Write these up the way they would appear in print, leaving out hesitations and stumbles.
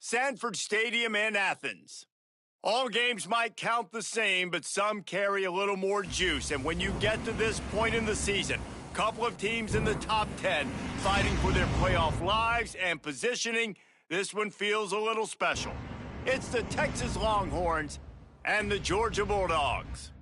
Sanford Stadium in Athens. All games might count the same, but some carry a little more juice. And when you get to this point in the season, a couple of teams in the top 10 fighting for their playoff lives and positioning, this one feels a little special. It's the Texas Longhorns and the Georgia Bulldogs.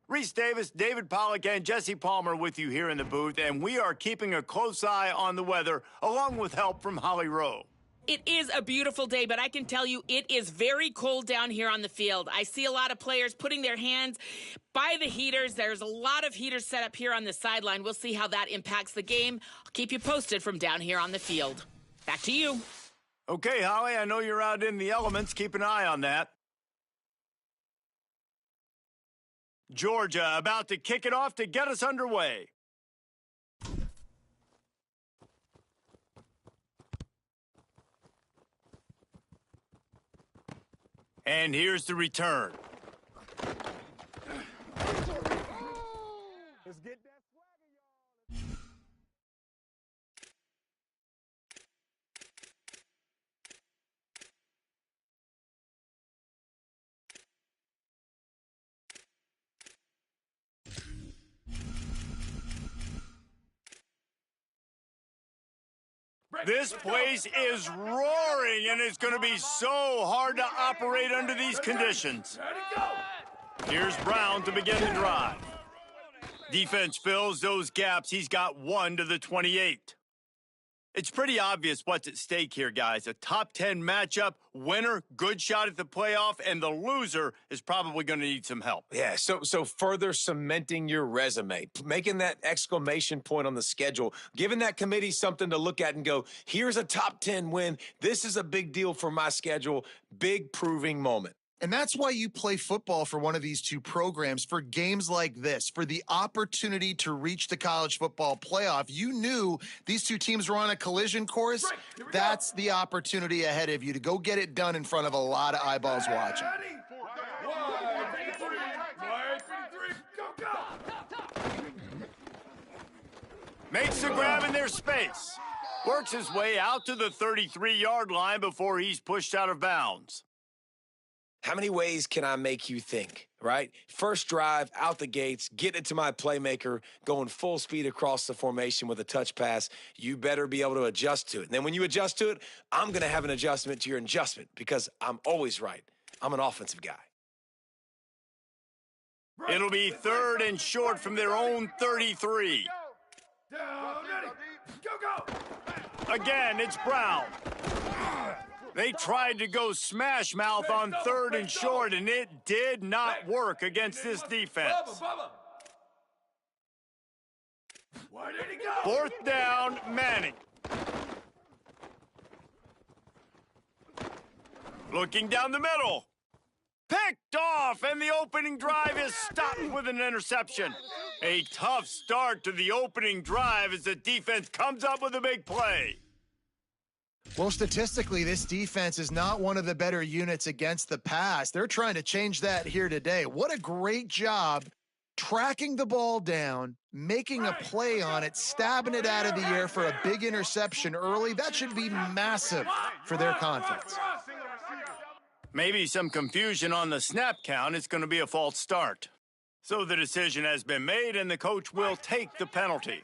Reese Davis, David Pollack, and Jesse Palmer with you here in the booth, and we are keeping a close eye on the weather, along with help from Holly Rowe. It is a beautiful day, but I can tell you it is very cold down here on the field. I see a lot of players putting their hands by the heaters. There's a lot of heaters set up here on the sideline. We'll see how that impacts the game. I'll keep you posted from down here on the field. Back to you. Okay, Holly, I know you're out in the elements. Keep an eye on that. Georgia about to kick it off to get us underway. And here's the return. Let's get that This place is roaring, and it's going to be so hard to operate under these conditions. Here's Brown to begin the drive. Defense fills those gaps. He's got 1 to the 28. It's pretty obvious what's at stake here, guys. A top 10 matchup, winner, good shot at the playoff, and the loser is probably going to need some help. Yeah, so further cementing your resume, making that exclamation point on the schedule, giving that committee something to look at and go, here's a top 10 win. This is a big deal for my schedule. Big proving moment. And that's why you play football for one of these two programs, for games like this, for the opportunity to reach the college football playoff. You knew these two teams were on a collision course. That's the opportunity ahead of you to go get it done in front of a lot of eyeballs watching. Makes the grab in their space. Works his way out to the 33-yard line before he's pushed out of bounds. How many ways can I make you think, right? First drive, out the gates, get it to my playmaker, going full speed across the formation with a touch pass. You better be able to adjust to it. And then when you adjust to it, I'm going to have an adjustment to your adjustment because I'm always right. I'm an offensive guy. It'll be 3rd and short from their own 33. Again, it's Brown. They tried to go smash mouth on 3rd and short, and it did not work against this defense. 4th down, Manning. Looking down the middle. Picked off, and the opening drive is stopped with an interception. A tough start to the opening drive as the defense comes up with a big play. Well, statistically, this defense is not one of the better units against the pass. They're trying to change that here today. What a great job tracking the ball down, making a play on it, stabbing it out of the air for a big interception early. That should be massive for their confidence. Maybe some confusion on the snap count. It's going to be a false start. So the decision has been made, and the coach will take the penalty.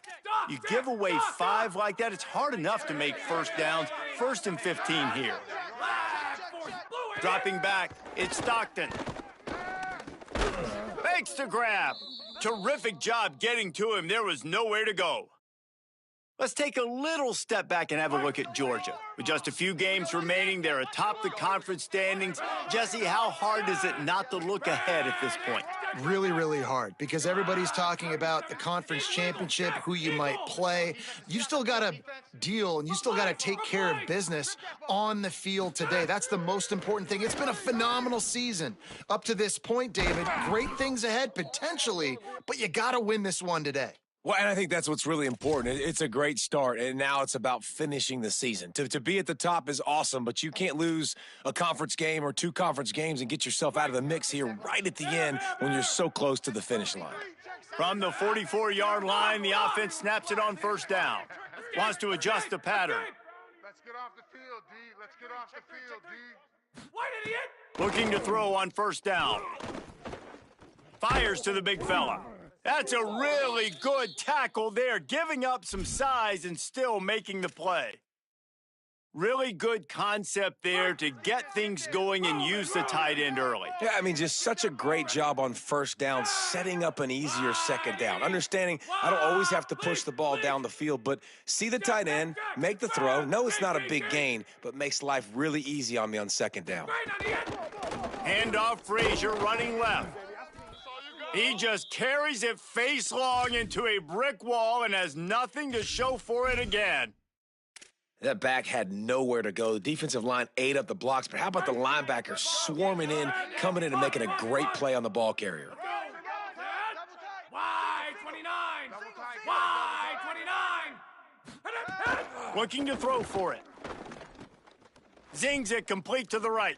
You give away 5 like that, it's hard enough to make first downs. 1st and 15 here. Dropping back, it's Stockton. Makes the grab. Terrific job getting to him. There was nowhere to go. Let's take a little step back and have a look at Georgia. With just a few games remaining, they're atop the conference standings. Jesse, how hard is it not to look ahead at this point? Really, really hard because everybody's talking about the conference championship, who you might play. You still got to deal and you still got to take care of business on the field today. That's the most important thing. It's been a phenomenal season up to this point, David. Great things ahead potentially, but you got to win this one today. Well, and I think that's what's really important. It's a great start, and now it's about finishing the season. To be at the top is awesome, but you can't lose a conference game or 2 conference games and get yourself out of the mix here right at the end when you're so close to the finish line. From the 44-yard line, the offense snaps it on 1st down. Wants to adjust the pattern. get off the field, D. Let's get off the field, D. What idiot? Looking to throw on first down. Fires to the big fella. That's a really good tackle there, giving up some size and still making the play. Really good concept there to get things going and use the tight end early. Yeah, I mean, just such a great job on first down, setting up an easier second down. Understanding I don't always have to push the ball down the field, but see the tight end, make the throw. No, it's not a big gain, but makes life really easy on me on second down. Handoff, Frazier running left. He just carries it face long into a brick wall and has nothing to show for it again. That back had nowhere to go. The defensive line ate up the blocks, but how about the linebacker swarming in, coming in and making a great play on the ball carrier? Wide 29! Wide 29! Looking to throw for it. Zings it complete to the right.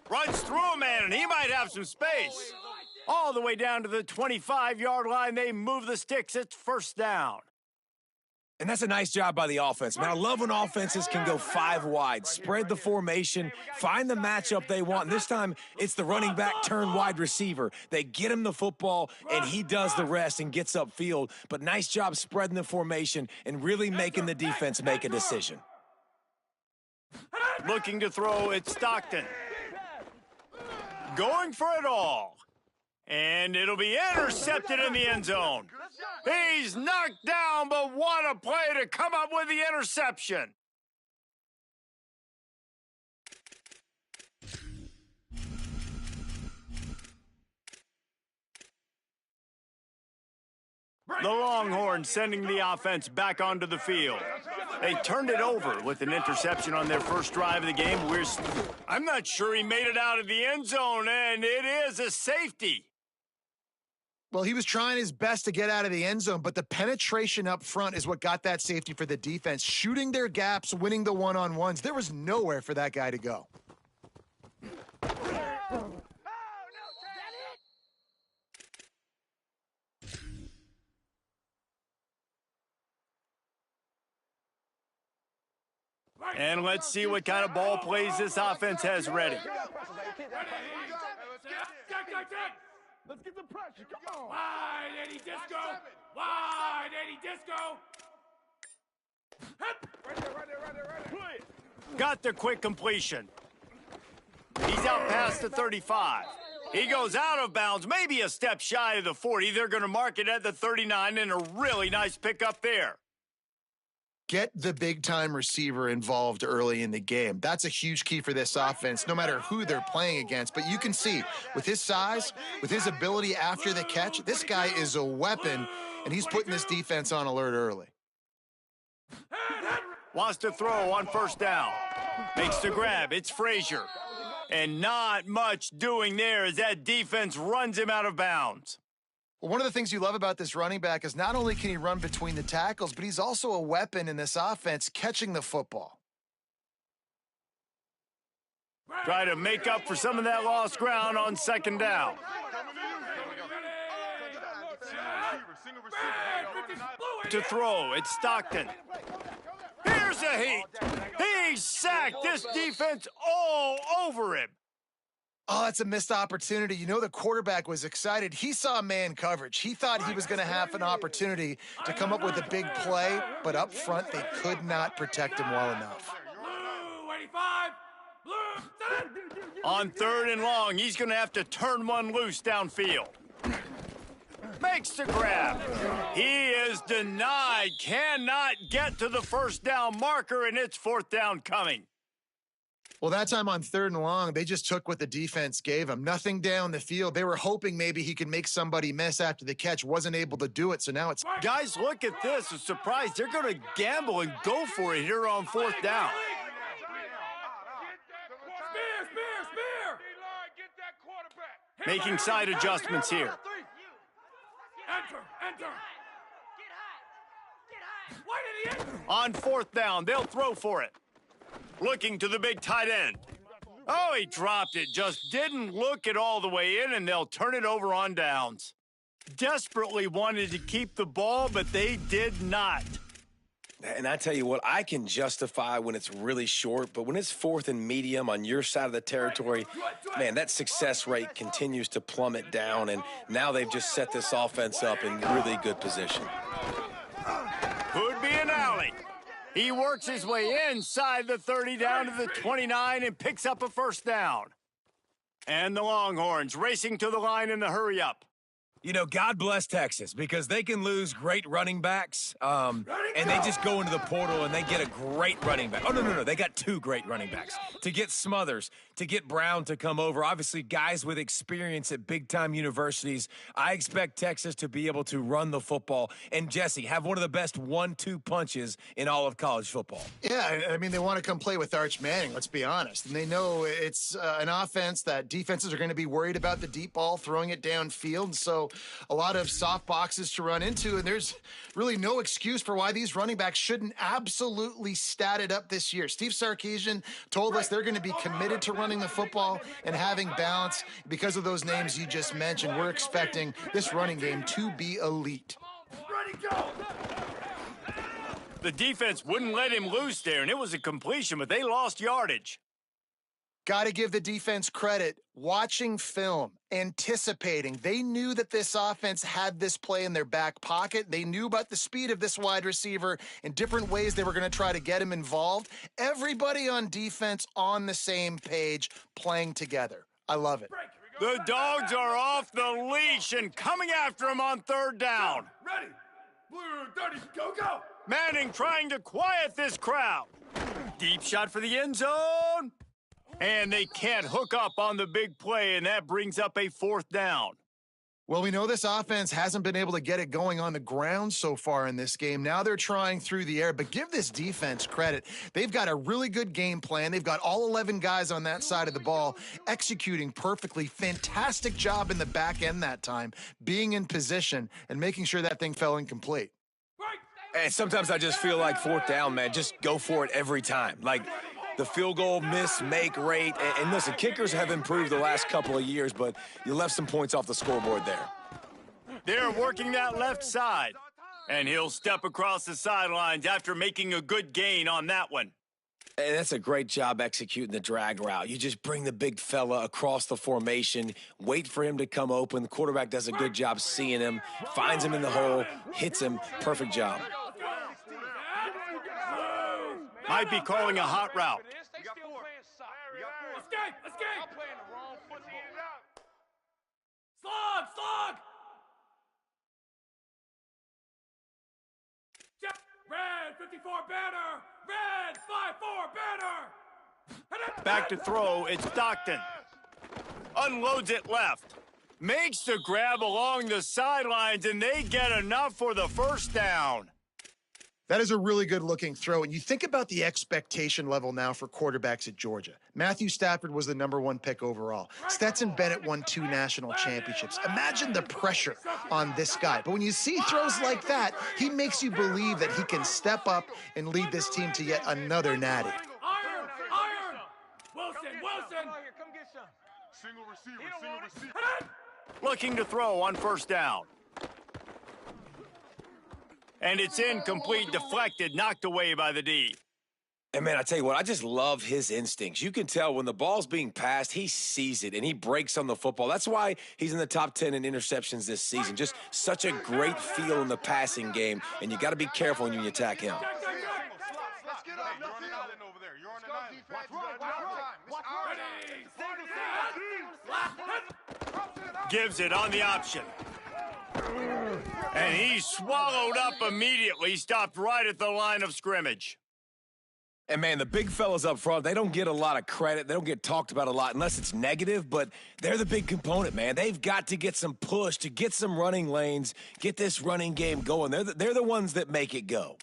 Runs through a man, and he might have some space. All the way down to the 25-yard line, they move the sticks. It's first down. And that's a nice job by the offense. Man, I love when offenses can go 5 wide, spread the formation, find the matchup they want. And this time, it's the running back turned wide receiver. They get him the football, and he does the rest and gets upfield. But nice job spreading the formation and really making the defense make a decision. Looking to throw, it's Stockton. Going for it all. And it'll be intercepted in the end zone. He's knocked down, but what a play to come up with the interception. The Longhorns sending the offense back onto the field. They turned it over with an interception on their first drive of the game. I'm not sure he made it out of the end zone, and it is a safety. Well, he was trying his best to get out of the end zone, but the penetration up front is what got that safety for the defense. Shooting their gaps, winning the one-on-ones. There was nowhere for that guy to go. And let's see what kind of ball plays this offense has ready. Let's get the pressure. Come on. Wide Eddie Disco. Wide Eddie Disco. Right there. Got the quick completion. He's out past the 35. He goes out of bounds, maybe a step shy of the 40. They're going to mark it at the 39, and a really nice pickup there. Get the big-time receiver involved early in the game. That's a huge key for this offense, no matter who they're playing against. But you can see, with his size, with his ability after the catch, this guy is a weapon, and he's putting this defense on alert early. Wants to throw on first down. Makes the grab. It's Frazier. And not much doing there as that defense runs him out of bounds. Well, one of the things you love about this running back is not only can he run between the tackles, but he's also a weapon in this offense catching the football. Try to make up for some of that lost ground on second down. To throw, it's Stockton. Here's a heat. He's sacked. This defense all over him. Oh, that's a missed opportunity. You know, the quarterback was excited. He saw man coverage. He thought he was going to have an opportunity to come up with a big play, but up front, they could not protect him well enough. On third and long, he's going to have to turn one loose downfield. Makes the grab. He is denied. Cannot get to the first down marker, and it's fourth down coming. Well, that time on third and long, they just took what the defense gave him. Nothing down the field. They were hoping maybe he could make somebody miss after the catch. Wasn't able to do it, so now it's... Guys, look at this. A surprise. They're going to gamble and go for it here on fourth down. Making side adjustments here. Enter. On fourth down, they'll throw for it. Looking to the big tight end. Oh, he dropped it. Just didn't look it all the way in, and they'll turn it over on downs. Desperately wanted to keep the ball, but they did not. And I tell you what, I can justify when it's really short, but when it's 4th and medium on your side of the territory, man, that success rate continues to plummet down, and now they've just set this offense up in really good position. Could be an alley. He works his way inside the 30 down to the 29 and picks up a first down. And the Longhorns racing to the line in the hurry-up. You know, God bless Texas, because they can lose great running backs, and they just go into the portal and they get a great running back. Oh, no. They got 2 great running backs. To get Smothers, to get Brown to come over, obviously guys with experience at big-time universities. I expect Texas to be able to run the football and, Jesse, have one of the best 1-2 punches in all of college football. Yeah, I mean, they want to come play with Arch Manning, let's be honest. And they know it's an offense that defenses are going to be worried about the deep ball, throwing it downfield. So a lot of soft boxes to run into, and there's really no excuse for why these running backs shouldn't absolutely stat it up this year. Steve Sarkisian told us they're going to be committed to running the football and having balance. Because of those names you just mentioned, we're expecting this running game to be elite. The defense wouldn't let him loose there, and it was a completion, but they lost yardage. Got to give the defense credit. Watching film, anticipating. They knew that this offense had this play in their back pocket. They knew about the speed of this wide receiver and different ways they were going to try to get him involved. Everybody on defense on the same page, playing together. I love it. The Dogs are off the leash and coming after him on 3rd down. Ready. Blue 30. Go, go. Manning trying to quiet this crowd. Deep shot for the end zone. And they can't hook up on the big play, and that brings up a 4th down. Well, we know this offense hasn't been able to get it going on the ground so far in this game. Now they're trying through the air, but give this defense credit. They've got a really good game plan. They've got all 11 guys on that side of the ball executing perfectly. Fantastic job in the back end that time, being in position and making sure that thing fell incomplete. And sometimes I just feel like 4th down, man, just go for it every time. Like, the field goal miss-make rate. And listen, kickers have improved the last couple of years, but you left some points off the scoreboard there. They're working that left side. And he'll step across the sidelines after making a good gain on that one. And that's a great job executing the drag route. You just bring the big fella across the formation, wait for him to come open. The quarterback does a good job seeing him, finds him in the hole, hits him. Perfect job. Might be calling a hot route. Escape! Slug! Check! Red 54 banner! Red 5-4 banner! Back to throw, it's Stockton. Unloads it left. Makes the grab along the sidelines, and they get enough for the 1st down. That is a really good-looking throw. And you think about the expectation level now for quarterbacks at Georgia. Matthew Stafford was the #1 pick overall. Stetson Bennett won 2 national championships. Imagine the pressure on this guy. But when you see throws like that, he makes you believe that he can step up and lead this team to yet another natty. Iron! Wilson! Come get some. Single receiver. Looking to throw on 1st down. And it's incomplete, deflected, knocked away by the D. And, man, I tell you what, I just love his instincts. You can tell when the ball's being passed, he sees it, and he breaks on the football. That's why he's in the top 10 in interceptions this season. Just such a great feel in the passing game, and you got to be careful when you attack him. Gives it on the option. And he's swallowed up immediately, stopped right at the line of scrimmage. And, man, the big fellas up front, they don't get a lot of credit. They don't get talked about a lot unless it's negative, but they're the big component, man. They've got to get some push, to get some running lanes, get this running game going. They're the ones that make it go.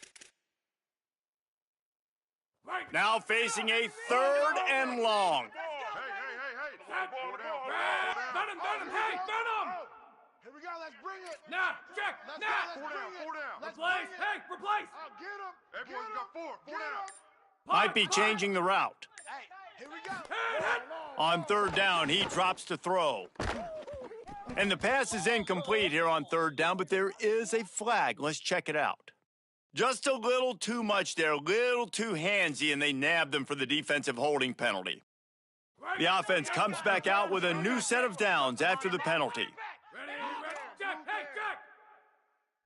Now facing a 3rd and long. Venom! Here we go, let's bring it. Nah, check! Nah! Replace! Hey, replace! Get him! Everyone's got 4 down. Might be changing the route. Hey, here we go. On 3rd down, he drops to throw. And the pass is incomplete here on 3rd down, but there is a flag. Let's check it out. Just a little too much there, a little too handsy, and they nabbed them for the defensive holding penalty. The offense comes back out with a new set of downs after the penalty. Ready, check, hey, check!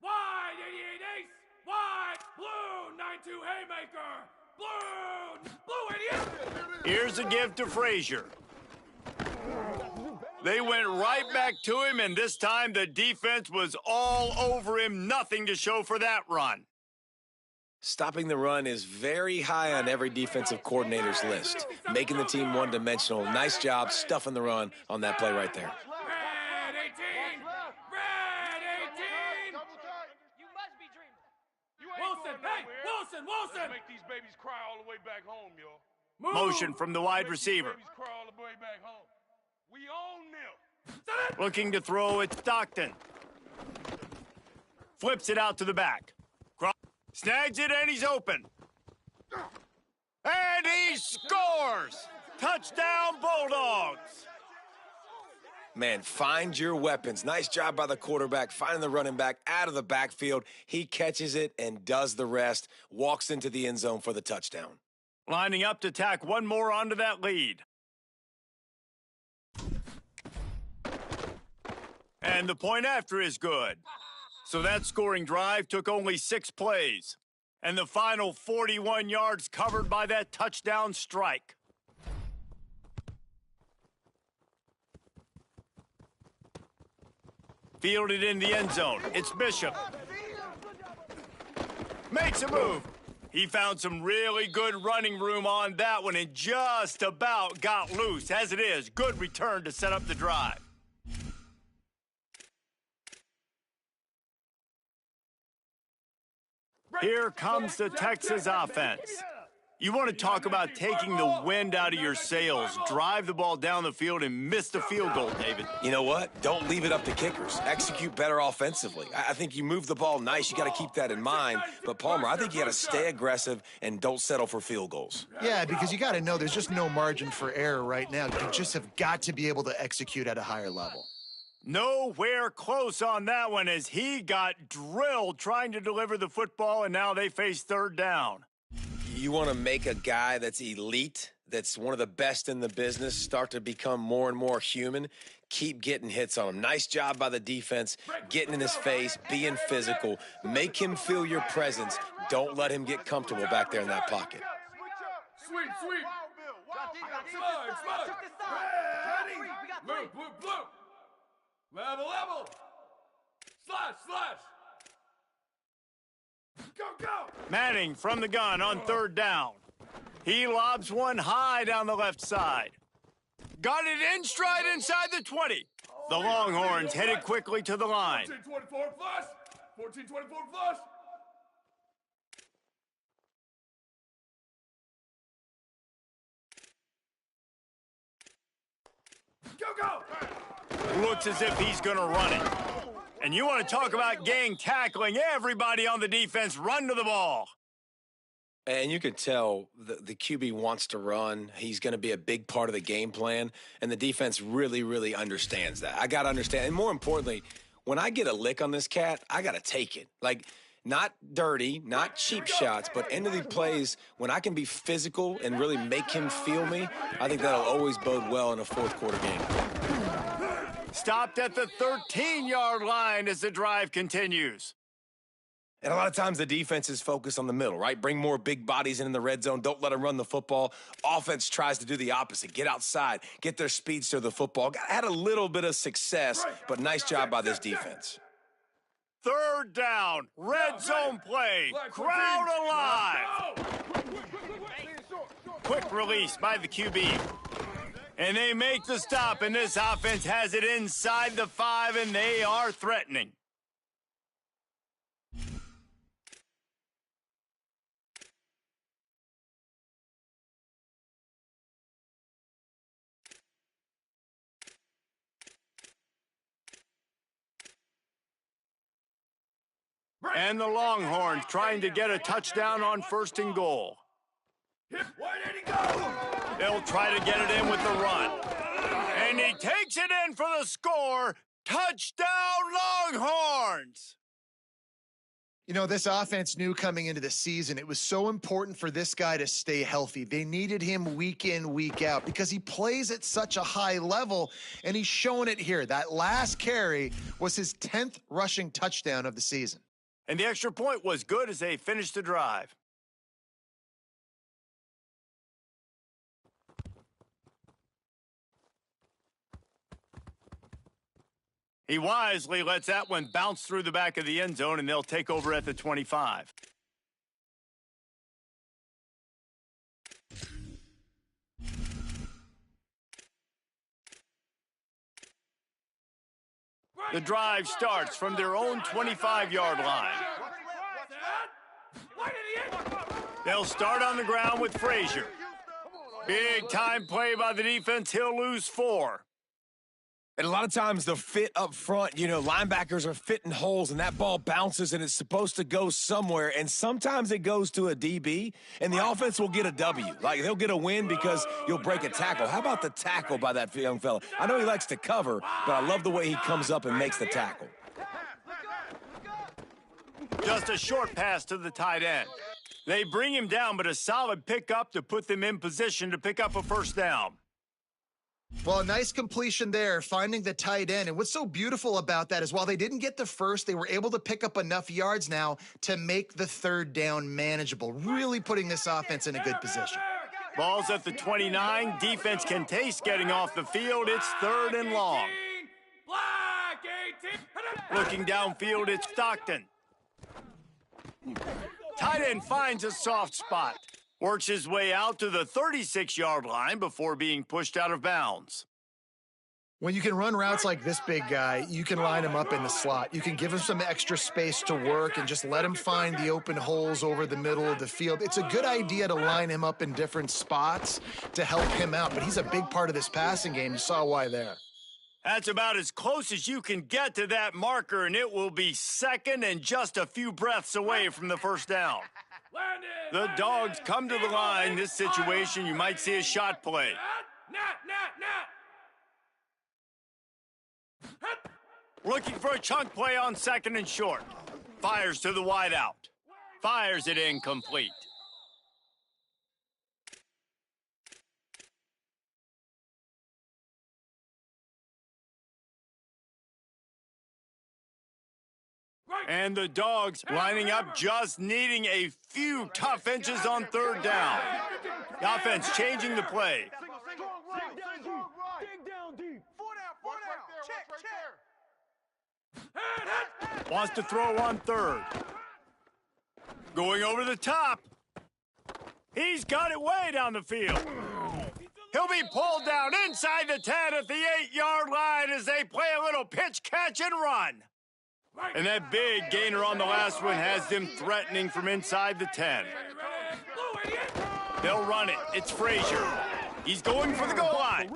Wide, 88 ace! Wide, blue, 9-2 haymaker! Blue, 88! Here's a give to Frazier. They went right back to him, and this time the defense was all over him. Nothing to show for that run. Stopping the run is very high on every defensive coordinator's list, making the team one-dimensional. Nice job stuffing the run on that play right there. Red 18! Red 18! You must be dreaming. Wilson, hey, Wilson! Make these babies cry all the way back home, yo. Move. Motion from the wide receiver. Babies cry all the way back home. We own them. Looking to throw it, Stockton. Flips it out to the back. Snags it, and he's open. And he scores! Touchdown, Bulldogs! Man, find your weapons. Nice job by the quarterback, finding the running back out of the backfield. He catches it and does the rest, walks into the end zone for the touchdown. Lining up to tack one more onto that lead. And the point after is good. So that scoring drive took only 6 plays. And the final 41 yards covered by that touchdown strike. Fielded in the end zone. It's Bishop. Makes a move. He found some really good running room on that one and just about got loose. As it is, good return to set up the drive. Here comes the Texas offense. You want to talk about taking the wind out of your sails. Drive the ball down the field and miss the field goal, David. You know what? Don't leave it up to kickers. Execute better offensively. I think you move the ball nice. You got to keep that in mind. But, Palmer, I think you got to stay aggressive and don't settle for field goals. Yeah, because you got to know there's just no margin for error right now. You just have got to be able to execute at a higher level. Nowhere close on that one as he got drilled trying to deliver the football, and now they face third down. You want to make a guy that's elite, that's one of the best in the business, start to become more and more human. Keep getting hits on him. Nice job by the defense, getting in his face, being physical. Make him feel your presence. Don't let him get comfortable back there in that pocket. Sweep! Slide! Ready! Blue! Level! Slash! Go! Manning from the gun on third down. He lobs one high down the left side. Got it in stride inside the 20. The Longhorns headed quickly to the line. 14-24 flush! 14-24 flush! Go! Looks as if he's going to run it. And you want to talk about gang tackling. Everybody on the defense run to the ball. And you could tell the QB wants to run. He's going to be a big part of the game plan. And the defense really, really understands that. I got to understand. And more importantly, when I get a lick on this cat, I got to take it. Like, not dirty, not cheap shots, but end of the plays, when I can be physical and really make him feel me, I think that'll always bode well in a fourth quarter game. Stopped at the 13-yard line as the drive continues. And a lot of times the defense is focused on the middle, right? Bring more big bodies in the red zone. Don't let them run the football. Offense tries to do the opposite. Get outside. Get their speeds to the football. Had a little bit of success, but nice job by this defense. Third down. Red zone play. Crowd alive. Quick release by the QB. And they make the stop, and this offense has it inside the 5, and they are threatening. And the Longhorns trying to get a touchdown on 1st and goal. They'll try to get it in with the run. And he takes it in for the score. Touchdown, Longhorns! You know, this offense knew coming into the season, it was so important for this guy to stay healthy. They needed him week in, week out because he plays at such a high level, and he's showing it here. That last carry was his 10th rushing touchdown of the season. And the extra point was good as they finished the drive. He wisely lets that one bounce through the back of the end zone, and they'll take over at the 25. The drive starts from their own 25-yard line. They'll start on the ground with Frazier. Big time play by the defense. He'll lose 4. And a lot of times the fit up front, you know, linebackers are fitting holes and that ball bounces and it's supposed to go somewhere. And sometimes it goes to a DB and the offense will get a W. Like they'll get a win because you'll break a tackle. How about the tackle by that young fella? I know he likes to cover, but I love the way he comes up and makes the tackle. Just a short pass to the tight end. They bring him down, but a solid pickup to put them in position to pick up a first down. Well, a nice completion there, finding the tight end. And what's so beautiful about that is while they didn't get the first, they were able to pick up enough yards now to make the third down manageable, really putting this offense in a good position. Ball's at the 29. Defense can taste getting off the field. It's 3rd and long. Looking downfield, it's Stockton. Tight end finds a soft spot. Works his way out to the 36-yard line before being pushed out of bounds. When you can run routes like this big guy, you can line him up in the slot. You can give him some extra space to work and just let him find the open holes over the middle of the field. It's a good idea to line him up in different spots to help him out, but he's a big part of this passing game. You saw why there. That's about as close as you can get to that marker, and it will be second and just a few breaths away from the first down. The Dogs come to the line. This situation, you might see a shot play. Looking for a chunk play on 2nd and short. Fires to the wideout. Fires it incomplete. And the Dogs lining up, just needing a few tough inches on 3rd down. The offense changing the play. Wants to throw on 3rd. Going over the top. He's got it way down the field. He'll be pulled down inside the 10 at the 8-yard line as they play a little pitch, catch, and run. And that big gainer on the last one has them threatening from inside the 10. They'll run it. It's Frazier. He's going for the goal line.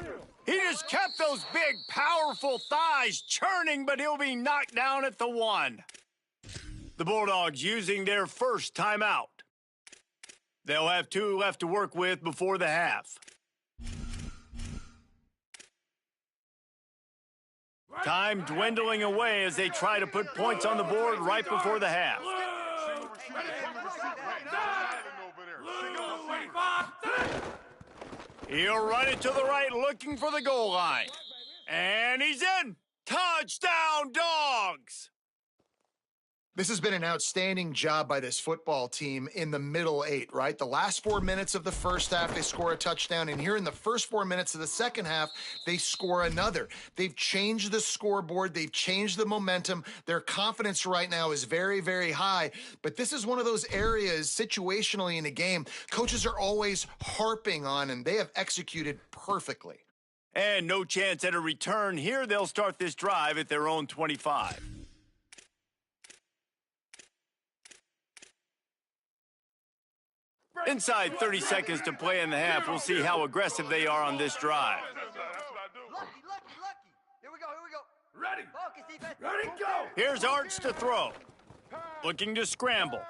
He just kept those big, powerful thighs churning, but he'll be knocked down at the 1. The Bulldogs using their first timeout. They'll have 2 left to work with before the half. Time dwindling away as they try to put points on the board right before the half. He'll run it to the right, looking for the goal line. And he's in. Touchdown, Dogs! This has been an outstanding job by this football team in the middle 8, right? The last 4 minutes of the first half, they score a touchdown. And here in the first 4 minutes of the second half, they score another. They've changed the scoreboard. They've changed the momentum. Their confidence right now is very, very high. But this is one of those areas situationally in a game coaches are always harping on, and they have executed perfectly. And no chance at a return here. They'll start this drive at their own 25. Inside 30 seconds to play in the half. We'll see how aggressive they are on this drive. Lucky. Here we go. Ready. Focus, defense. Ready, go. Here's Arts to throw. Looking to scramble.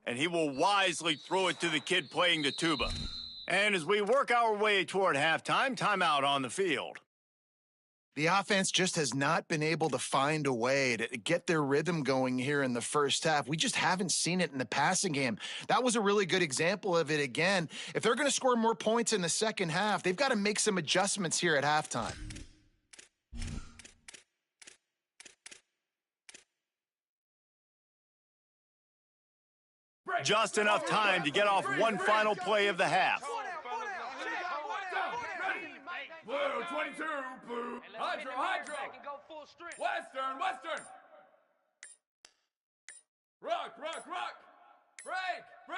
And he will wisely throw it to the kid playing the tuba. And as we work our way toward halftime, timeout on the field. The offense just has not been able to find a way to get their rhythm going here in the first half. We just haven't seen it in the passing game. That was a really good example of it again. If they're going to score more points in the second half, they've got to make some adjustments here at halftime. Just enough time to get off one final play of the half. Blue, 22, blue. Hydro, hydro. Western, western. Rock, rock, rock. Break, break.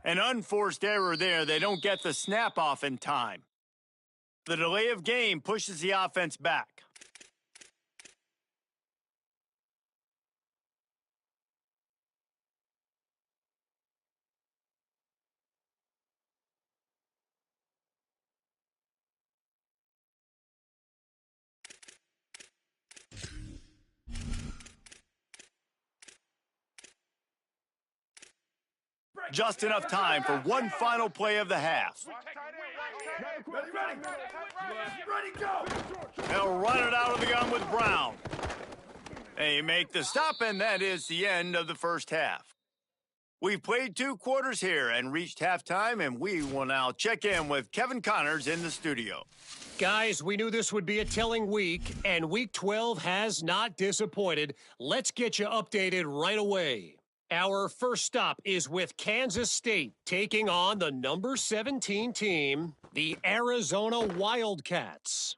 An unforced error there. They don't get the snap off in time. The delay of game pushes the offense back. Just enough time for one final play of the half. Ready, ready. Ready, go. They'll run it out of the gun with Brown. They make the stop, and that is the end of the first half. We've played 2 quarters here and reached halftime, and we will now check in with Kevin Connors in the studio. Guys, we knew this would be a telling week, and Week 12 has not disappointed. Let's get you updated right away. Our first stop is with Kansas State taking on the number 17 team, the Arizona Wildcats.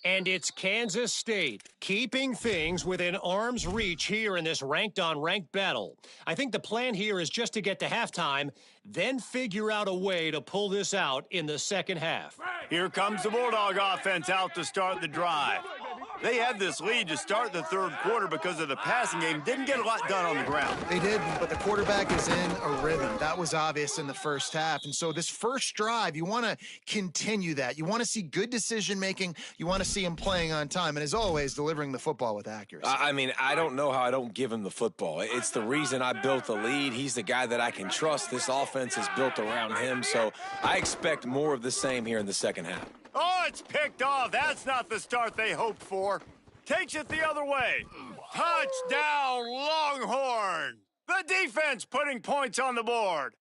And it's Kansas State keeping things within arm's reach here in this ranked-on-ranked battle. I think the plan here is just to get to halftime, then figure out a way to pull this out in the second half. Here comes the Bulldog offense out to start the drive. They had this lead to start the third quarter because of the passing game. Didn't get a lot done on the ground. They did, but the quarterback is in a rhythm. That was obvious in the first half. And so this first drive, you want to continue that. You want to see good decision-making. You want to see him playing on time. And as always, delivering the football with accuracy. I mean, I don't know how I don't give him the football. It's the reason I built the lead. He's the guy that I can trust. This offense is built around him. So I expect more of the same here in the second half. Oh, it's picked off. That's not the start they hoped for. Takes it the other way. Touchdown, Longhorn. The defense putting points on the board.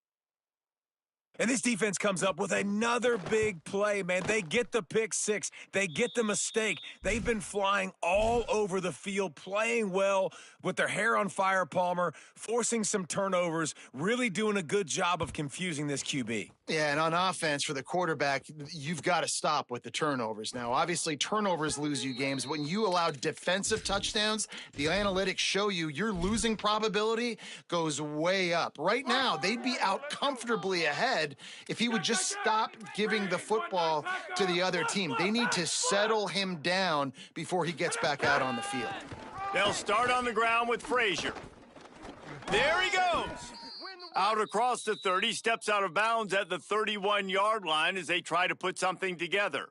And this defense comes up with another big play, man. They get the pick six. They get the mistake. They've been flying all over the field, playing well with their hair on fire, Palmer, forcing some turnovers, really doing a good job of confusing this QB. Yeah, and on offense for the quarterback, you've got to stop with the turnovers. Now, obviously, turnovers lose you games. When you allow defensive touchdowns, the analytics show you your losing probability goes way up. Right now, they'd be out comfortably ahead if he would just stop giving the football to the other team. They need to settle him down before he gets back out on the field. They'll start on the ground with Frazier. There he goes. Out across the 30, steps out of bounds at the 31-yard line as they try to put something together.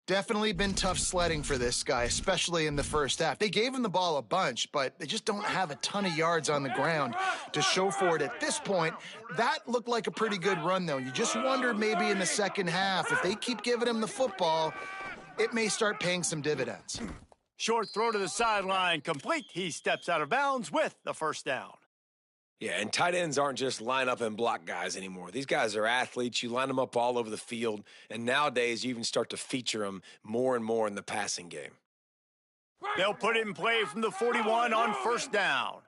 Definitely been tough sledding for this guy, especially in the first half. They gave him the ball a bunch, but they just don't have a ton of yards on the ground to show for it at this point. That looked like a pretty good run, though. You just wonder maybe in the second half, if they keep giving him the football, it may start paying some dividends. Short throw to the sideline, complete. He steps out of bounds with the first down. Yeah, and tight ends aren't just line up and block guys anymore. These guys are athletes. You line them up all over the field, and nowadays you even start to feature them more and more in the passing game. They'll put it in play from the 41 on first down.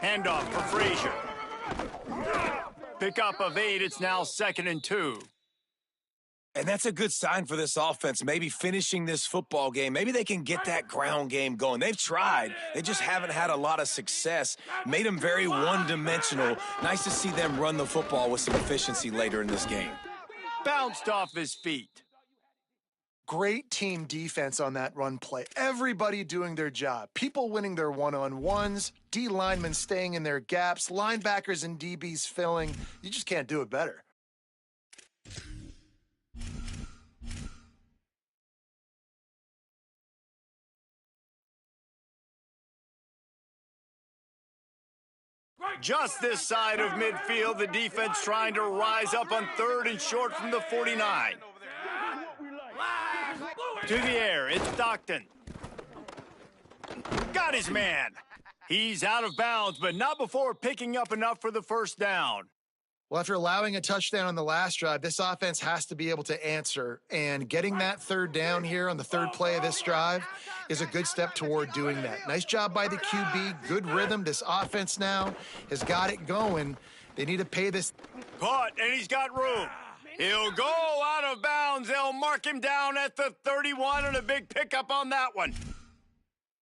Handoff for Frazier. Pickup of 8. It's now 2nd and 2. And that's a good sign for this offense, maybe finishing this football game. Maybe they can get that ground game going. They've tried. They just haven't had a lot of success. Made them very one-dimensional. Nice to see them run the football with some efficiency later in this game. Bounced off his feet. Great team defense on that run play. Everybody doing their job. People winning their one-on-ones, D linemen staying in their gaps, linebackers and DBs filling. You just can't do it better. Just this side of midfield, the defense trying to rise up on 3rd and short from the 49. To the air, it's Stockton. Got his man. He's out of bounds, but not before picking up enough for the first down. Well, after allowing a touchdown on the last drive, this offense has to be able to answer. And getting that third down here on the third play of this drive is a good step toward doing that. Nice job by the QB. Good rhythm. This offense now has got it going. They need to pay this. Caught, and he's got room. He'll go out of bounds. They'll mark him down at the 31, and a big pickup on that one.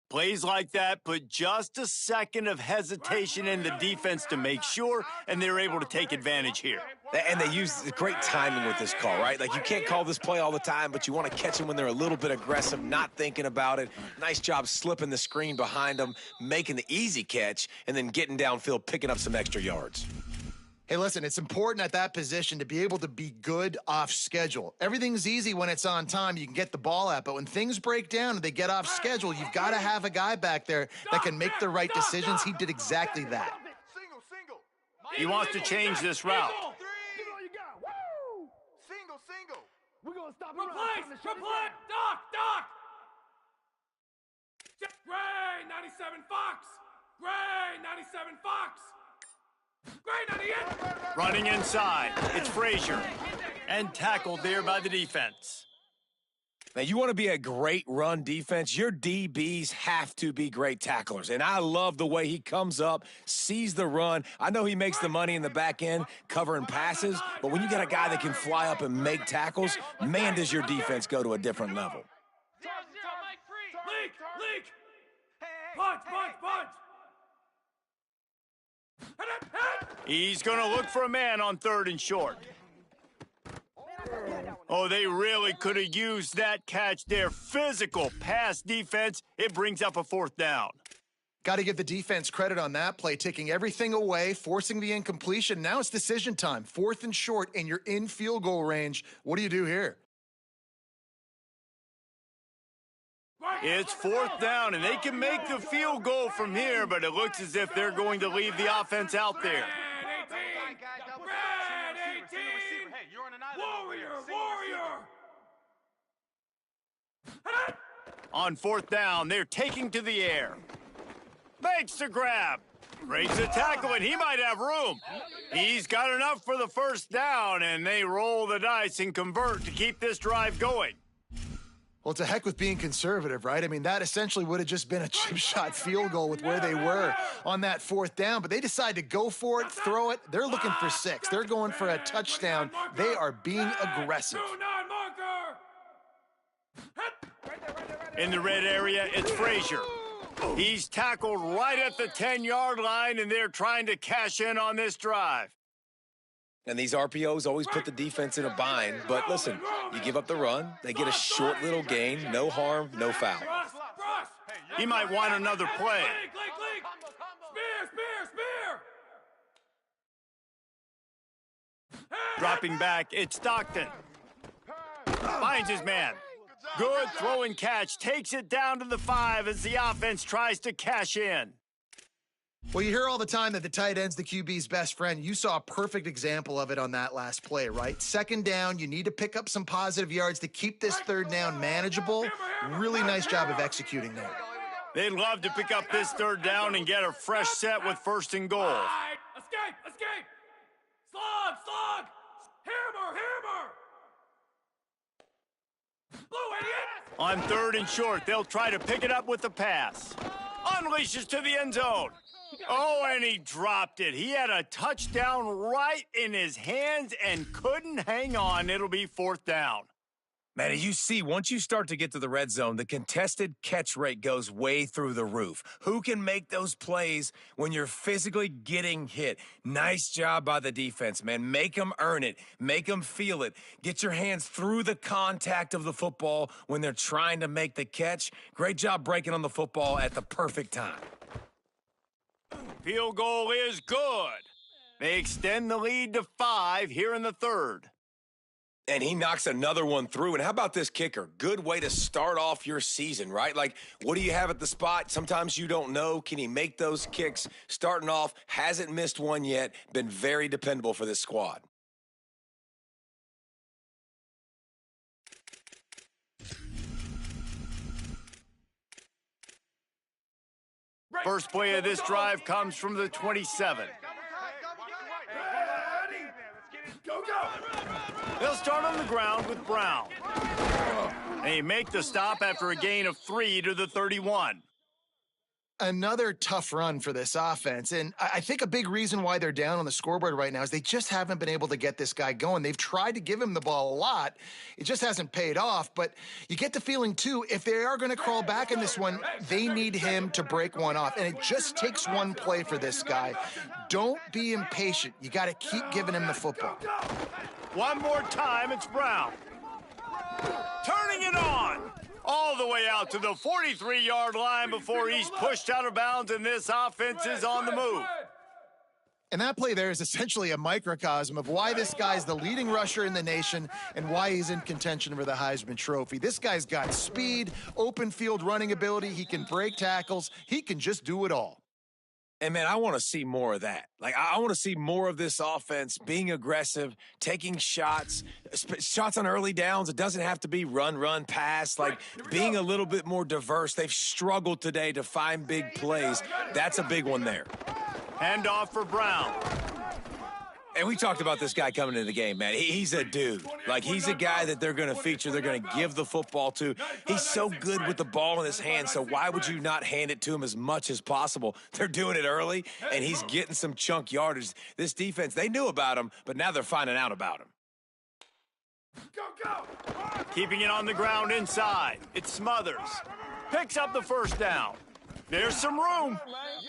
Plays like that put just a second of hesitation in the defense to make sure, and they're able to take advantage here. And they use great timing with this call, right? Like, you can't call this play all the time, but you want to catch them when they're a little bit aggressive, not thinking about it. Nice job slipping the screen behind them, making the easy catch, and then getting downfield, picking up some extra yards. Hey, listen, it's important at that position to be able to be good off schedule. Everything's easy when it's on time. You can get the ball out. But when things break down and they get off schedule, you've got to have a guy back there that can make the right decisions. He did exactly that. He wants to change this route. Single. We're going to stop replace! Doc! Gray, 97 Fox! Gray, 97 Fox! Gray, 98! Running inside, it's Frazier. And tackled there by the defense. Now, you want to be a great run defense, your DBs have to be great tacklers. And I love the way he comes up, sees the run. I know he makes the money in the back end covering passes, but when you got a guy that can fly up and make tackles, man, does your defense go to a different level. Leak! Punch! He's going to look for a man on 3rd and short. Oh, they really could have used that catch there. Physical pass defense. It brings up a 4th down. Got to give the defense credit on that play, taking everything away, forcing the incompletion. Now it's decision time. 4th and short, and you're in field goal range. What do you do here? It's 4th down, and they can make the field goal from here, but it looks as if they're going to leave the offense out there. Red 18! Warrior! On 4th down, they're taking to the air. Makes the grab. Breaks the tackle, and he might have room. He's got enough for the first down, and they roll the dice and convert to keep this drive going. Well, to heck with being conservative, right? I mean, that essentially would have just been a chip shot field goal with where they were on that 4th down, but they decide to go for it, throw it. They're looking for 6. They're going for a touchdown. They are being aggressive. In the red area, it's Frazier. He's tackled right at the 10-yard line, and they're trying to cash in on this drive. And these RPOs always put the defense in a bind. But listen, you give up the run, they get a short little gain, no harm, no foul. He might want another play. Dropping back, it's Stockton. Finds his man. Good throw and catch. Takes it down to the 5 as the offense tries to cash in. Well, you hear all the time that the tight end's the QB's best friend. You saw a perfect example of it on that last play, right? 2nd down, you need to pick up some positive yards to keep this 3rd down manageable. Really nice job of executing there. They'd love to pick up this 3rd down and get a fresh set with 1st and goal. Escape! Slug! Hammer! Blue idiot! On 3rd and short, they'll try to pick it up with the pass. Unleashes to the end zone. Oh, and he dropped it. He had a touchdown right in his hands and couldn't hang on. It'll be 4th down. Man, as you see, once you start to get to the red zone, the contested catch rate goes way through the roof. Who can make those plays when you're physically getting hit? Nice job by the defense, man. Make them earn it. Make them feel it. Get your hands through the contact of the football when they're trying to make the catch. Great job breaking on the football at the perfect time. Field goal is good. They extend the lead to 5 here in the 3rd. And he knocks another one through. And how about this kicker? Good way to start off your season, right? Like, what do you have at the spot? Sometimes you don't know. Can he make those kicks? Starting off, hasn't missed one yet. Been very dependable for this squad. First play of this drive comes from the 27. Ready? Go, go! They'll start on the ground with Brown. They make the stop after a gain of 3 to the 31. Another tough run for this offense. And I think a big reason why they're down on the scoreboard right now is they just haven't been able to get this guy going. They've tried to give him the ball a lot. It just hasn't paid off. But you get the feeling, too, if they are going to crawl back in this one, they need him to break one off. And it just takes one play for this guy. Don't be impatient. You got to keep giving him the football. One more time, it's Brown. Turning it on. All the way out to the 43-yard line before he's pushed out of bounds, and this offense is on the move. And that play there is essentially a microcosm of why this guy's the leading rusher in the nation and why he's in contention for the Heisman Trophy. This guy's got speed, open field running ability. He can break tackles. He can just do it all. And, man, I want to see more of that. Like, I want to see more of this offense being aggressive, taking shots on early downs. It doesn't have to be run, pass. Like, being a little bit more diverse. They've struggled today to find big plays. That's a big one there. Handoff for Brown. And we talked about this guy coming into the game, man. He's a dude. Like, he's a guy that they're going to feature. They're going to give the football to. He's so good with the ball in his hand, so why would you not hand it to him as much as possible? They're doing it early, and he's getting some chunk yardage. This defense, they knew about him, but now they're finding out about him. Go, go! Keeping it on the ground inside. It's Smothers. Picks up the first down. There's some room.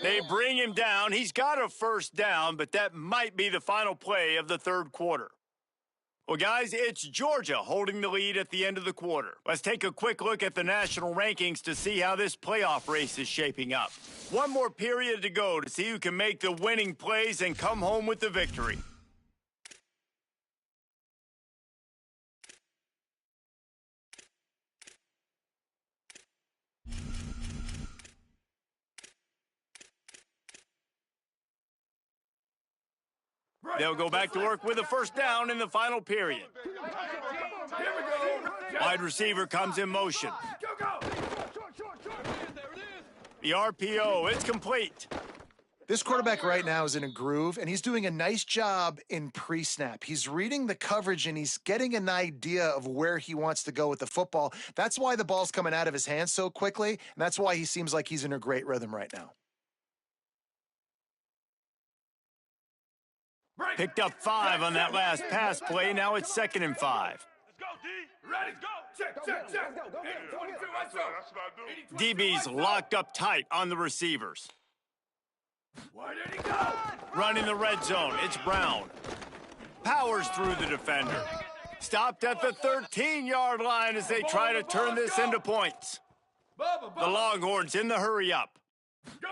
They bring him down. He's got a first down, but that might be the final play of the third quarter. Well, guys, it's Georgia holding the lead at the end of the quarter. Let's take a quick look at the national rankings to see how this playoff race is shaping up. One more period to go to see who can make the winning plays and come home with the victory. They'll go back to work with a first down in the final period. Wide receiver comes in motion. The RPO, it's complete. This quarterback right now is in a groove, and he's doing a nice job in pre-snap. He's reading the coverage, and he's getting an idea of where he wants to go with the football. That's why the ball's coming out of his hands so quickly, and that's why he seems like he's in a great rhythm right now. Picked up 5 on that last pass play. Now it's 2nd and 5. Let's go, D. Ready, go. Check. 22, let's go. DB's locked up tight on the receivers. Where did he go? Running the red zone, it's Brown. Powers through the defender. Stopped at the 13-yard line as they try to turn this into points. The Longhorns in the hurry up. Go!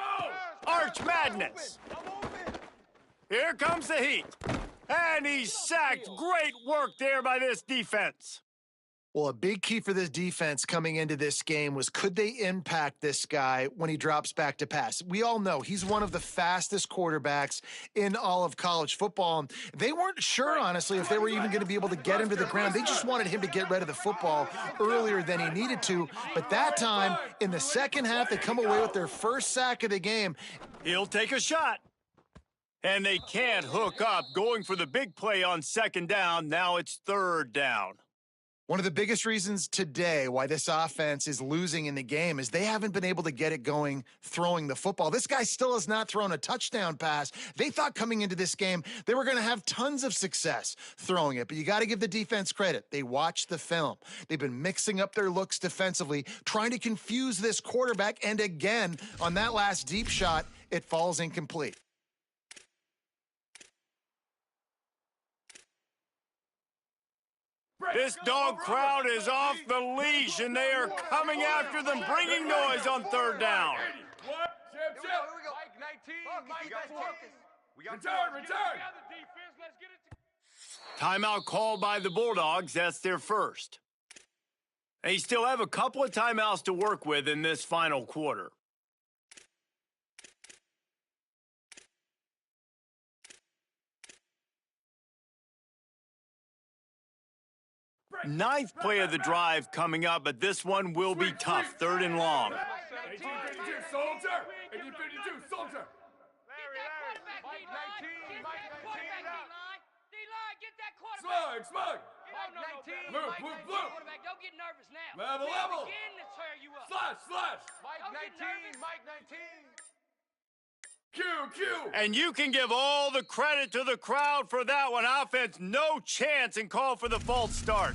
Arch Madness. Here comes the heat. And he's sacked. Great work there by this defense. Well, a big key for this defense coming into this game was, could they impact this guy when he drops back to pass? We all know he's one of the fastest quarterbacks in all of college football. They weren't sure, honestly, if they were even going to be able to get him to the ground. They just wanted him to get rid of the football earlier than he needed to. But that time, in the second half, they come away with their first sack of the game. He'll take a shot. And they can't hook up, going for the big play on 2nd down. Now it's 3rd down. One of the biggest reasons today why this offense is losing in the game is they haven't been able to get it going throwing the football. This guy still has not thrown a touchdown pass. They thought coming into this game they were going to have tons of success throwing it, but you got to give the defense credit. They watched the film. They've been mixing up their looks defensively, trying to confuse this quarterback, and again, on that last deep shot, it falls incomplete. This dog crowd is off the leash, and they are coming after them, bringing noise on 3rd down. Timeout called by the Bulldogs. That's their first. They still have a couple of timeouts to work with in this final quarter. Ninth play of the drive coming up, but this one will be tough. 3rd and long. AD-52, soldier. Mike 19, Mike 19 out. D-line, get that quarterback. Slug. Mike 19, Move, Mike move, 19, move. quarterback. Don't get nervous now. Level, We level. begin to tear you up. Slash. Mike Don't get 19, nervous. Mike 19. Q. And you can give all the credit to the crowd for that one. Offense, no chance, and call for the false start.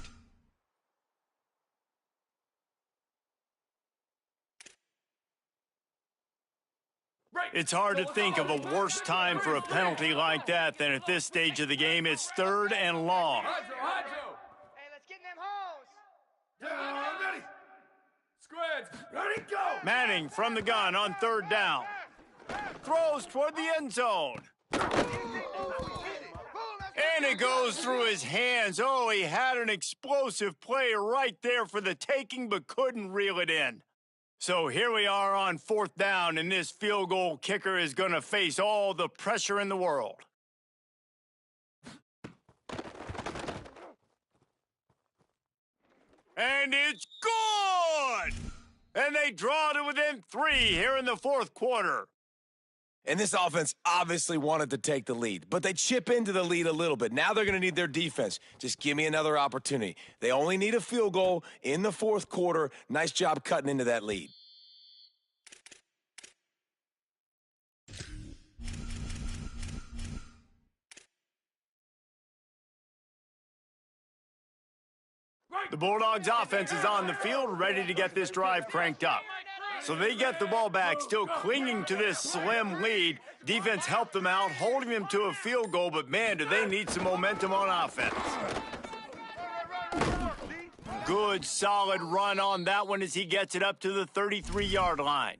It's hard to think of a worse time for a penalty like that than at this stage of the game. It's 3rd and long. Hydro. Hey, let's get in them holes. Down, ready. Squads, ready, go. Manning from the gun on 3rd down. Throws toward the end zone. And it goes through his hands. Oh, he had an explosive play right there for the taking, but couldn't reel it in. So here we are on 4th down, and this field goal kicker is going to face all the pressure in the world. And it's good! And they draw to within 3 here in the 4th quarter. And this offense obviously wanted to take the lead, but they chip into the lead a little bit. Now they're going to need their defense. Just give me another opportunity. They only need a field goal in the 4th quarter. Nice job cutting into that lead. The Bulldogs offense is on the field, ready to get this drive cranked up. So they get the ball back, still clinging to this slim lead. Defense helped them out, holding them to a field goal, but man, do they need some momentum on offense. Good, solid run on that one as he gets it up to the 33-yard line.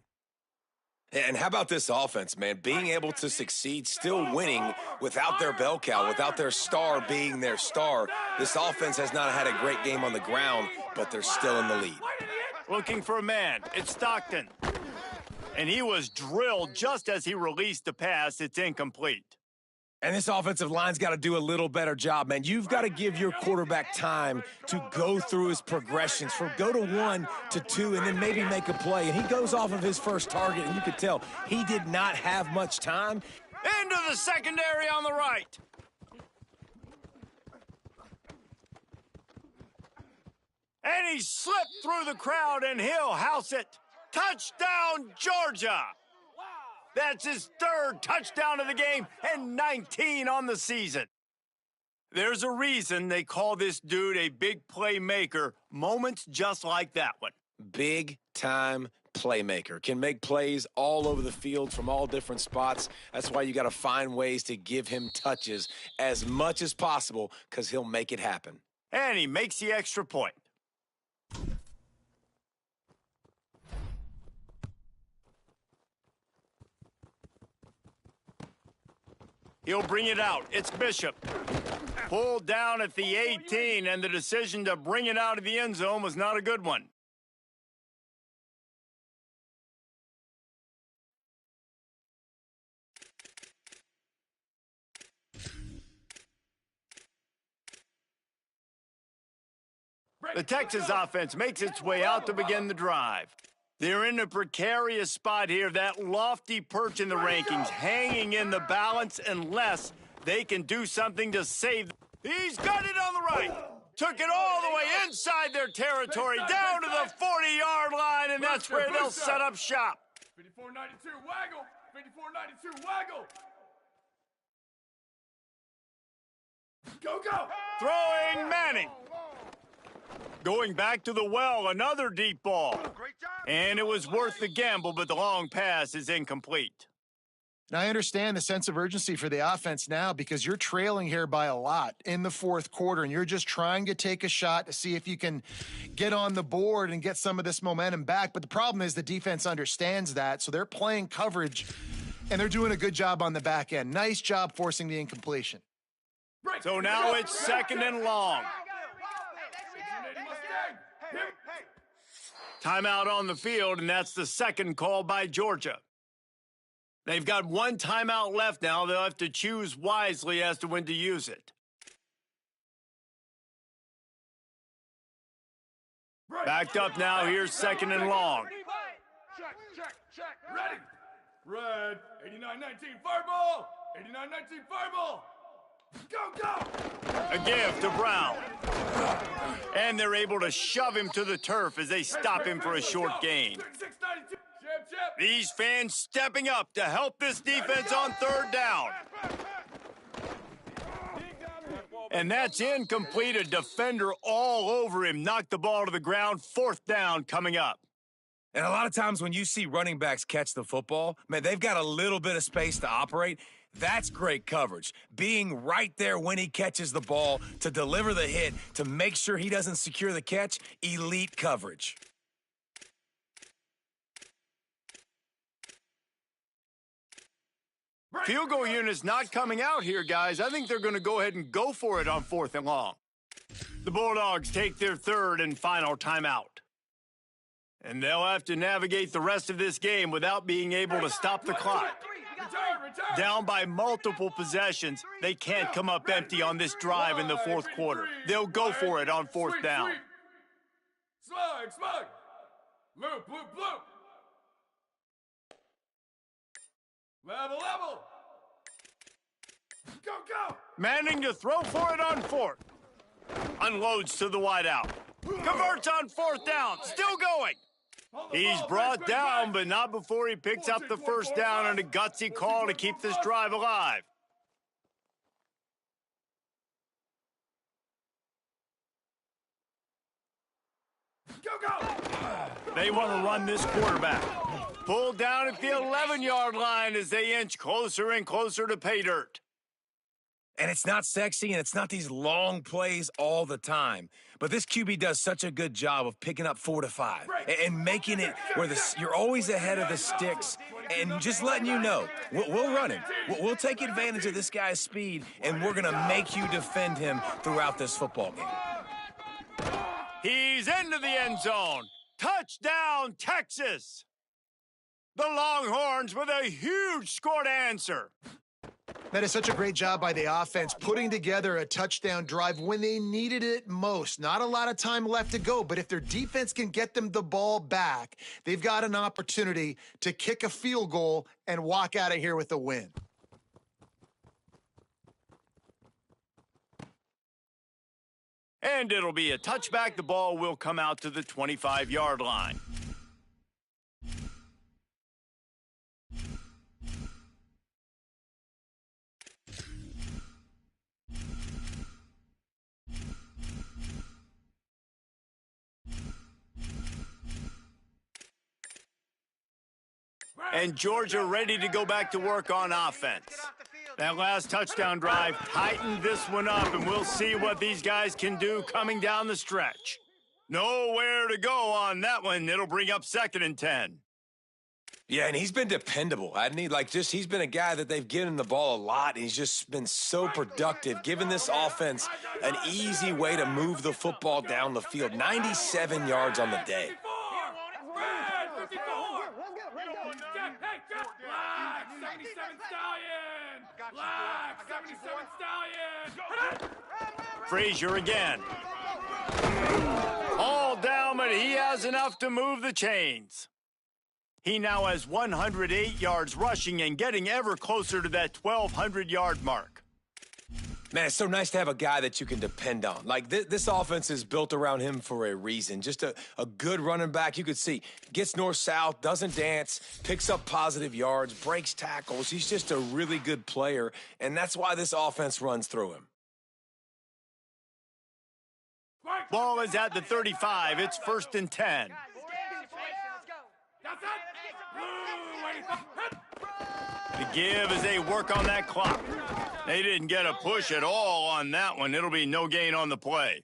And how about this offense, man? Being able to succeed, still winning without their bell cow, without their star being their star. This offense has not had a great game on the ground, but they're still in the lead. Looking for a man. It's Stockton. And he was drilled just as he released the pass. It's incomplete. And this offensive line's got to do a little better job, man. You've got to give your quarterback time to go through his progressions, from go to 1 to 2, and then maybe make a play. And he goes off of his first target, and you could tell he did not have much time. Into the secondary on the right. And he slipped through the crowd, and he'll house it. Touchdown, Georgia! That's his 3rd touchdown of the game and 19 on the season. There's a reason they call this dude a big playmaker. Moments just like that one. Big-time playmaker. Can make plays all over the field from all different spots. That's why you got to find ways to give him touches as much as possible, because he'll make it happen. And he makes the extra point. He'll bring it out. It's Bishop. Pulled down at the 18, and the decision to bring it out of the end zone was not a good one. The Texas offense makes its way out to begin the drive. They're in a precarious spot here, that lofty perch in the rankings, hanging in the balance unless they can do something to save. He's got it on the right. Took it all the way inside their territory, down to the 40-yard line, and that's where they'll set up shop. 54-92, waggle. 54-92, waggle. Go. Throwing Manning. Going back to the well, another deep ball. And it was worth the gamble, but the long pass is incomplete. And I understand the sense of urgency for the offense now, because you're trailing here by a lot in the 4th quarter, and you're just trying to take a shot to see if you can get on the board and get some of this momentum back. But the problem is the defense understands that, so they're playing coverage, and they're doing a good job on the back end. Nice job forcing the incompletion. So now it's 2nd and long. Timeout on the field, and that's the 2nd call by Georgia. They've got 1 timeout left now. They'll have to choose wisely as to when to use it. Backed up now. Here's 2nd and long. Check. Ready. Red, 89-19, fireball! 89-19, fireball! Go, go! A give to Brown. And they're able to shove him to the turf as they stop him for a short gain. 36-92, chip, chip! These fans stepping up to help this defense on third down. And that's incomplete. A defender all over him. Knocked the ball to the ground. Fourth down coming up. And a lot of times when you see running backs catch the football, man, they've got a little bit of space to operate. That's great coverage. Being right there when he catches the ball to deliver the hit, to make sure he doesn't secure the catch, elite coverage. Field goal unit's not coming out here, guys. I think they're going to go ahead and go for it on 4th and long. The Bulldogs take their third and final timeout. And they'll have to navigate the rest of this game without being able to stop the clock. Return! Down by multiple possessions, they can't come up empty on this drive in the fourth quarter. They'll go for it on 4th down. Slug, slug! Loop, loop, loop! Level, level! Go, go! Manning to throw for it on 4th. Unloads to the wideout. Converts on 4th down. Still going. He's brought down, but not before he picks up the first down on a gutsy call to keep this drive alive. Go, go! They want to run this quarterback. Pulled down at the 11-yard line as they inch closer and closer to pay dirt. And it's not sexy, and it's not these long plays all the time. But this QB does such a good job of picking up 4 to 5 and making it where you're always ahead of the sticks and just letting you know, we'll run him. We'll take advantage of this guy's speed, and we're going to make you defend him throughout this football game. He's into the end zone. Touchdown, Texas! The Longhorns with a huge score to answer. That is such a great job by the offense, putting together a touchdown drive when they needed it most. Not a lot of time left to go, but if their defense can get them the ball back, they've got an opportunity to kick a field goal and walk out of here with a win. And it'll be a touchback. The ball will come out to the 25-yard line. And Georgia ready to go back to work on offense. That last touchdown drive tightened this one up, and we'll see what these guys can do coming down the stretch. Nowhere to go on that one. It'll bring up 2nd and 10. Yeah, and he's been dependable, hasn't he? He's been a guy that they've given the ball a lot, and he's just been so productive, giving this offense an easy way to move the football down the field. 97 yards on the day. Red, 54! Hey, Black, 77 Stallion! Black, 77 Stallion! Frazier again. All down, but he has enough to move the chains. He now has 108 yards rushing and getting ever closer to that 1,200-yard mark. Man, it's so nice to have a guy that you can depend on. This offense is built around him for a reason. Just a good running back. You could see, gets north-south, doesn't dance, picks up positive yards, breaks tackles. He's just a really good player, and that's why this offense runs through him. Ball is at the 35. It's 1st and 10. The give as they work on that clock. They didn't get a push at all on that one. It'll be no gain on the play.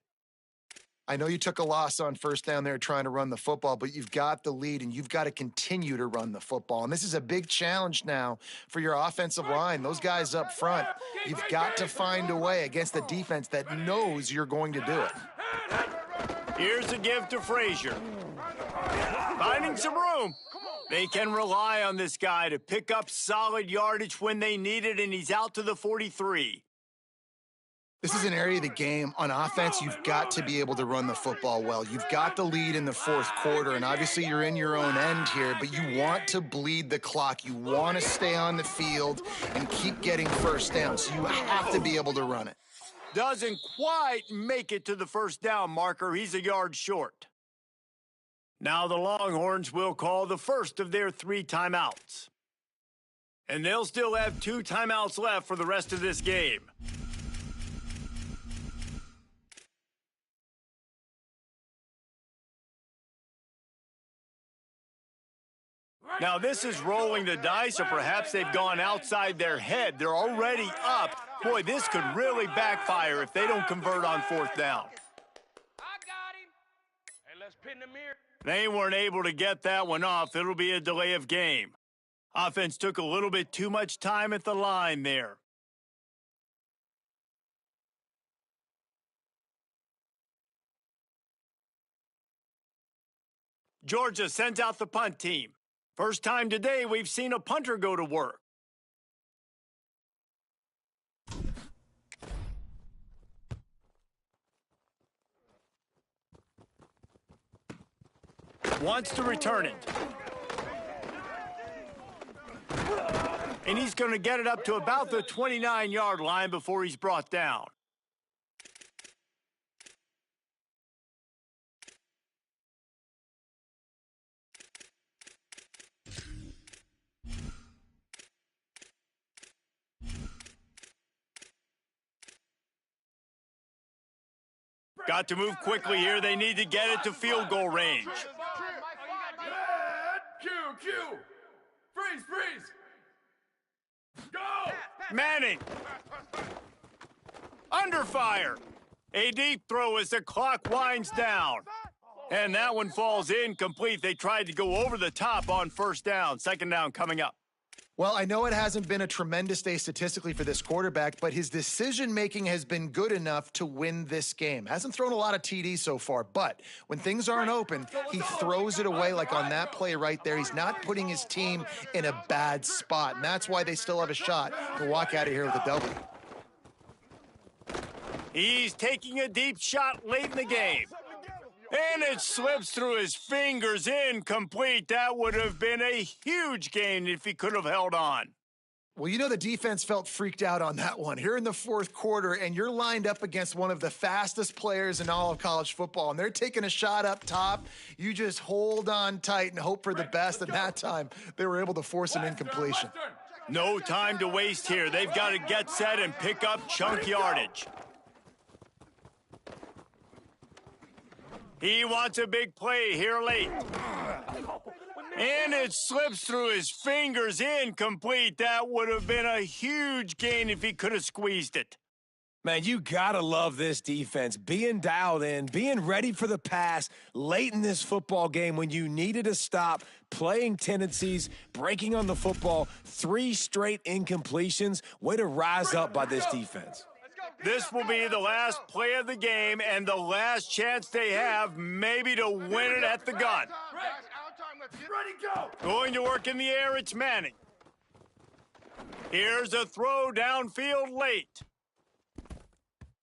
I know you took a loss on 1st down there trying to run the football, but you've got the lead, and you've got to continue to run the football. And this is a big challenge now for your offensive line. Those guys up front, you've got to find a way against the defense that knows you're going to do it. Here's a give to Frazier. Finding some room. They can rely on this guy to pick up solid yardage when they need it, and he's out to the 43. This is an area of the game. On offense, you've got to be able to run the football well. You've got the lead in the fourth quarter, and obviously you're in your own end here, but you want to bleed the clock. You want to stay on the field and keep getting first down, so you have to be able to run it. Doesn't quite make it to the first down marker. He's a yard short. Now the Longhorns will call the first of their 3 timeouts. And they'll still have 2 timeouts left for the rest of this game. Now this is rolling the dice, or perhaps they've gone outside their head. They're already up. Boy, this could really backfire if they don't convert on 4th down. I got him. Hey, let's pin the mirror. They weren't able to get that one off. It'll be a delay of game. Offense took a little bit too much time at the line there. Georgia sends out the punt team. First time today we've seen a punter go to work. Wants to return it. And he's going to get it up to about the 29-yard line before he's brought down. Got to move quickly here. They need to get it to field goal range. Q. Freeze. Go. Manning. Under fire. A deep throw as the clock winds down. And that one falls incomplete. They tried to go over the top on 1st down. 2nd down coming up. Well, I know it hasn't been a tremendous day statistically for this quarterback, but his decision-making has been good enough to win this game. Hasn't thrown a lot of TDs so far, but when things aren't open, he throws it away like on that play right there. He's not putting his team in a bad spot, and that's why they still have a shot to walk out of here with a W. He's taking a deep shot late in the game. And it slips through his fingers, incomplete. That would have been a huge gain if he could have held on. Well, you know the defense felt freaked out on that one. Here in the 4th quarter, and you're lined up against one of the fastest players in all of college football, and they're taking a shot up top. You just hold on tight and hope for the best, and that time they were able to force an incompletion. No time to waste here. They've got to get set and pick up chunk yardage. He wants a big play here late. And it slips through his fingers, incomplete. That would have been a huge gain if he could have squeezed it. Man, you gotta love this defense. Being dialed in, being ready for the pass late in this football game when you needed a stop, playing tendencies, breaking on the football, 3 straight incompletions. Way to rise up by this defense. This will be the last play of the game and the last chance they have maybe to win it at the gun. Ready, go. Going to work in the air, it's Manning. Here's a throw downfield late.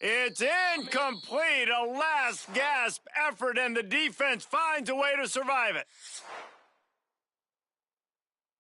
It's incomplete, a last gasp effort, and the defense finds a way to survive it.